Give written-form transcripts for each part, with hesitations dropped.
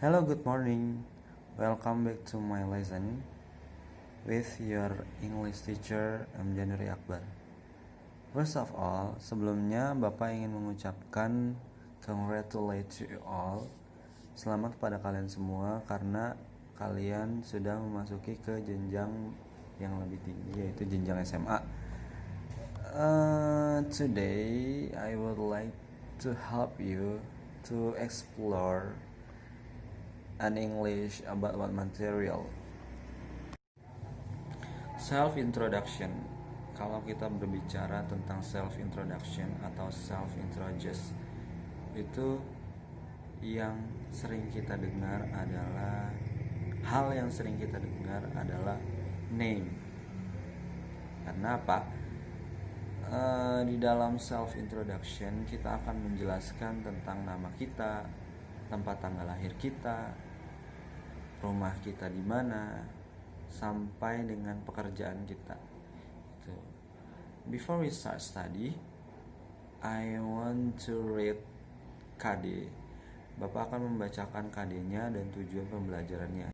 Hello, good morning. Welcome back to my lesson with your English teacher, January Akbar. First of all, sebelumnya Bapak ingin mengucapkan congratulate to you all. Selamat pada kalian semua karena kalian sudah memasuki ke jenjang yang lebih tinggi, yaitu jenjang SMA. Today I would like to help you to explore an English about what material. Self introduction. Kalau kita berbicara tentang self introduction atau self introduce, itu yang sering kita dengar adalah name. Karena apa? Di dalam self introduction kita akan menjelaskan tentang nama kita, tempat tanggal lahir kita, rumah kita di mana, sampai dengan pekerjaan kita. Itu. Before we start study, I want to read KD. Bapak akan membacakan KD-nya dan tujuan pembelajarannya.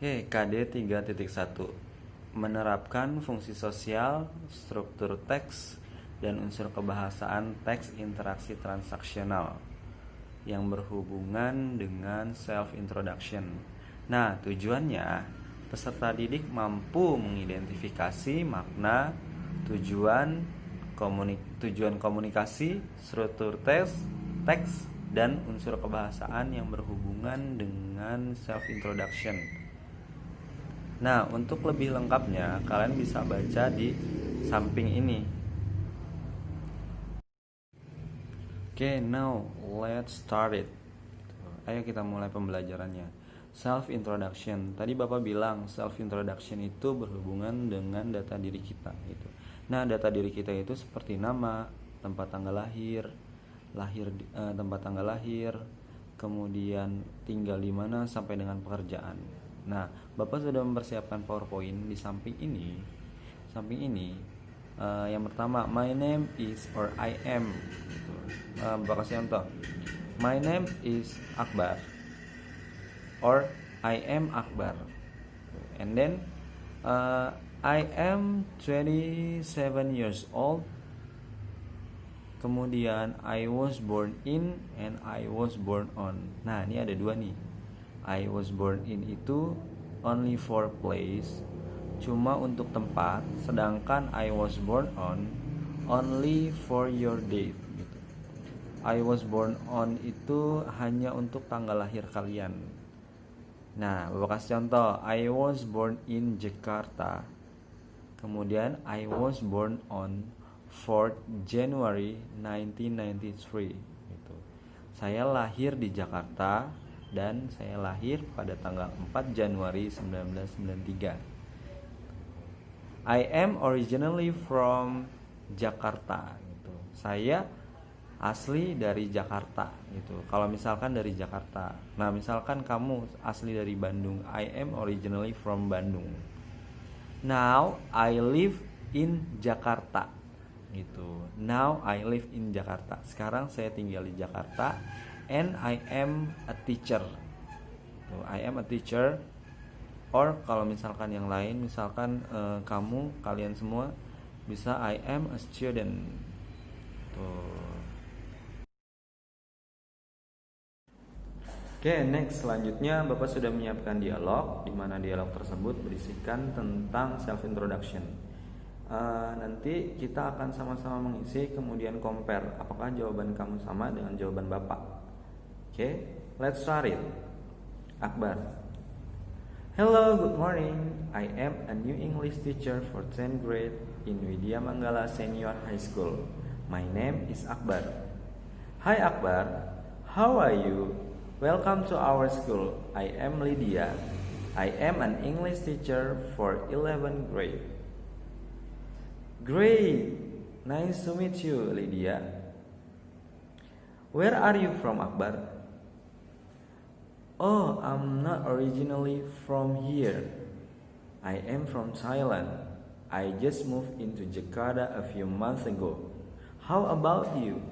KD 3.1 menerapkan fungsi sosial, struktur teks, dan unsur kebahasaan teks interaksi transaksional yang berhubungan dengan self-introduction. Nah, tujuannya, peserta didik mampu mengidentifikasi makna, tujuan komunikasi, struktur teks, dan unsur kebahasaan yang berhubungan dengan self-introduction. Nah, untuk lebih lengkapnya, kalian bisa baca di samping ini. Now let's start it. Ayo kita mulai pembelajarannya. Self introduction. Tadi Bapak bilang self introduction itu berhubungan dengan data diri kita gitu. Nah, data diri kita itu seperti nama, tempat tanggal lahir, tempat tanggal lahir, kemudian tinggal di mana sampai dengan pekerjaan. Nah, Bapak sudah mempersiapkan PowerPoint di samping ini. Yang pertama, my name is or I am. Bapak kasih contoh. My name is Akbar or I am Akbar. And then I am 27 years old. Kemudian I was born in and I was born on. Nah, ini ada dua nih. I was born in itu only for place, cuma untuk tempat, sedangkan I was born on only for your date gitu. I was born on itu hanya untuk tanggal lahir kalian. Nah, Bapak kasih contoh, I was born in Jakarta. Kemudian I was born on 4th January 1993 gitu. Saya lahir di Jakarta dan saya lahir pada tanggal 4 Januari 1993. I am originally from Jakarta gitu. Saya asli dari Jakarta gitu. Kalau misalkan dari Jakarta. Nah, misalkan kamu asli dari Bandung, I am originally from Bandung. Now I live in Jakarta gitu. Now I live in Jakarta. Sekarang saya tinggal di Jakarta. And I am a teacher. I am a teacher. Or kalau misalkan yang lain, misalkan kalian semua bisa I am a student. Next selanjutnya Bapak sudah menyiapkan dialog, di mana dialog tersebut berisikan tentang self introduction. Nanti kita akan sama-sama mengisi, kemudian compare apakah jawaban kamu sama dengan jawaban Bapak. Let's start it. Akbar. Hello, good morning. I am a new English teacher for 10th grade in Widya Manggala Senior High School. My name is Akbar. Hi Akbar, how are you? Welcome to our school. I am Lydia. I am an English teacher for 11th grade. Great, nice to meet you, Lydia. Where are you from, Akbar? Oh, I'm not originally from here. I am from Thailand. I just moved into Jakarta a few months ago. How about you?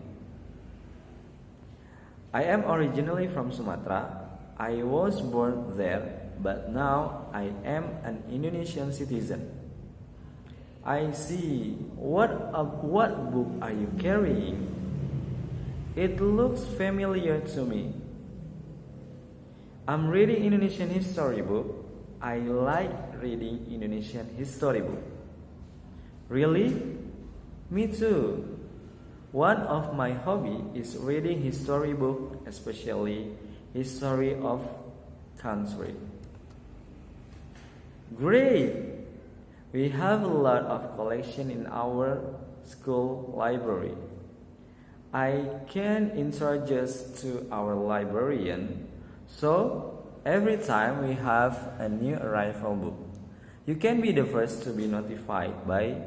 I am originally from Sumatra. I was born there, but now I am an Indonesian citizen. I see. What book are you carrying? It looks familiar to me. I'm reading Indonesian history book. I like reading Indonesian history book. Really? Me too. One of my hobby is reading history book, especially history of country. Great! We have a lot of collection in our school library. I can introduce to our librarian, so every time we have a new arrival book, you can be the first to be notified by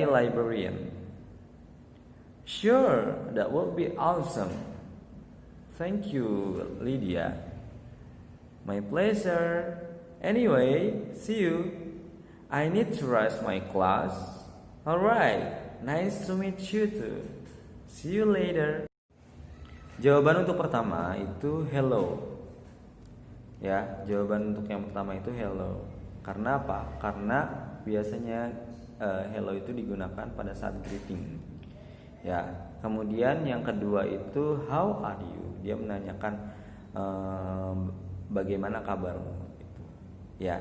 librarian. Sure, that would be awesome. Thank you, Lydia. My pleasure. Anyway, see you. I need to rush my class. Alright, nice to meet you too. See you later. Jawaban untuk pertama itu hello. Ya, jawaban untuk yang pertama itu hello. Karena apa? Karena biasanya hello itu digunakan pada saat greeting. Ya, kemudian yang kedua itu how are you? Dia menanyakan bagaimana kabarmu gitu. Ya.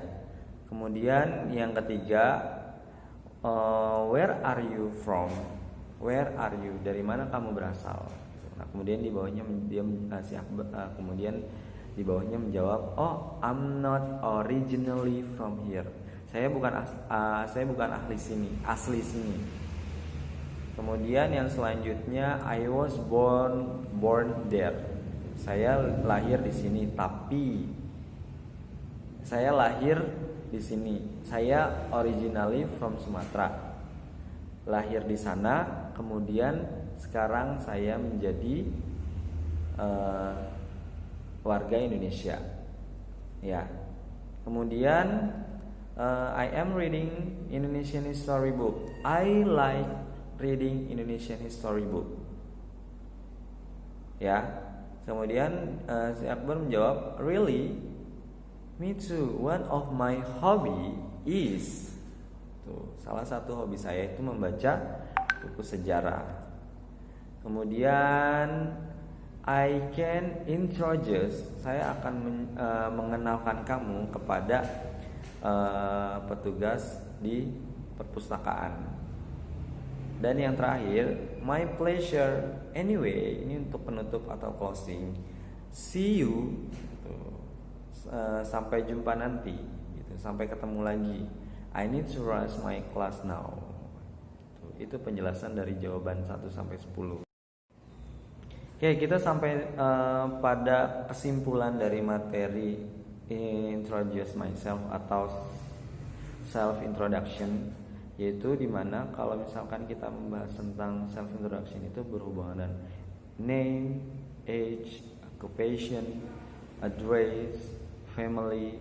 Kemudian yang ketiga where are you from? Where are you? Dari mana kamu berasal? Nah, kemudian di bawahnya kemudian di bawahnya menjawab, "Oh, I'm not originally from here." Saya bukan asli sini. Kemudian yang selanjutnya I was born there. Saya lahir di sini, tapi saya lahir di sini. Saya originally from Sumatera. Lahir di sana, kemudian sekarang saya menjadi warga Indonesia. Ya. Kemudian I am reading Indonesian history book. I like reading Indonesian history book. Ya. Kemudian si Akbar menjawab, really? Me too. One of my hobby is. Tuh, salah satu hobi saya itu membaca buku sejarah. Kemudian I can introduce. Saya akan mengenalkan kamu kepada petugas di perpustakaan. Dan yang terakhir, my pleasure. Anyway, ini untuk penutup atau closing. See you. Sampai jumpa nanti. Gitu. Sampai ketemu lagi. I need to rush my class now. Itu penjelasan dari jawaban 1 sampai 10. Oke, kita sampai pada kesimpulan dari materi introduce myself atau self introduction, yaitu dimana kalau misalkan kita membahas tentang self introduction itu berhubungan dengan name, age, occupation, address, family,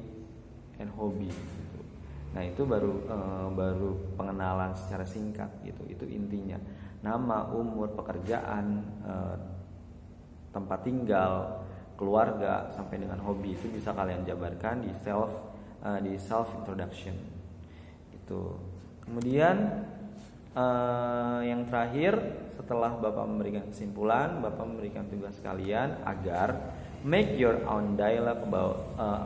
and hobby gitu. Nah itu baru pengenalan secara singkat gitu. Itu intinya nama, umur, pekerjaan, tempat tinggal, keluarga, sampai dengan hobi itu bisa kalian jabarkan di self introduction itu. Kemudian yang terakhir, setelah Bapak memberikan kesimpulan, Bapak memberikan tugas kalian agar make your own dialogue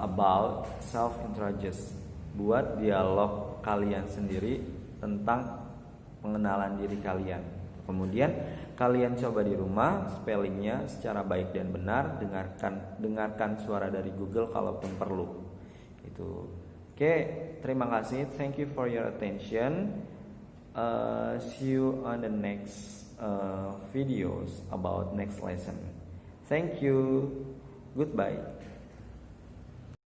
about self introduction. Buat dialog kalian sendiri tentang pengenalan diri kalian. Kemudian kalian coba di rumah spellingnya secara baik dan benar. Dengarkan suara dari Google kalaupun perlu. Itu. Oke, terima kasih. Thank you for your attention. See you on the next videos about next lesson. Thank you. Goodbye.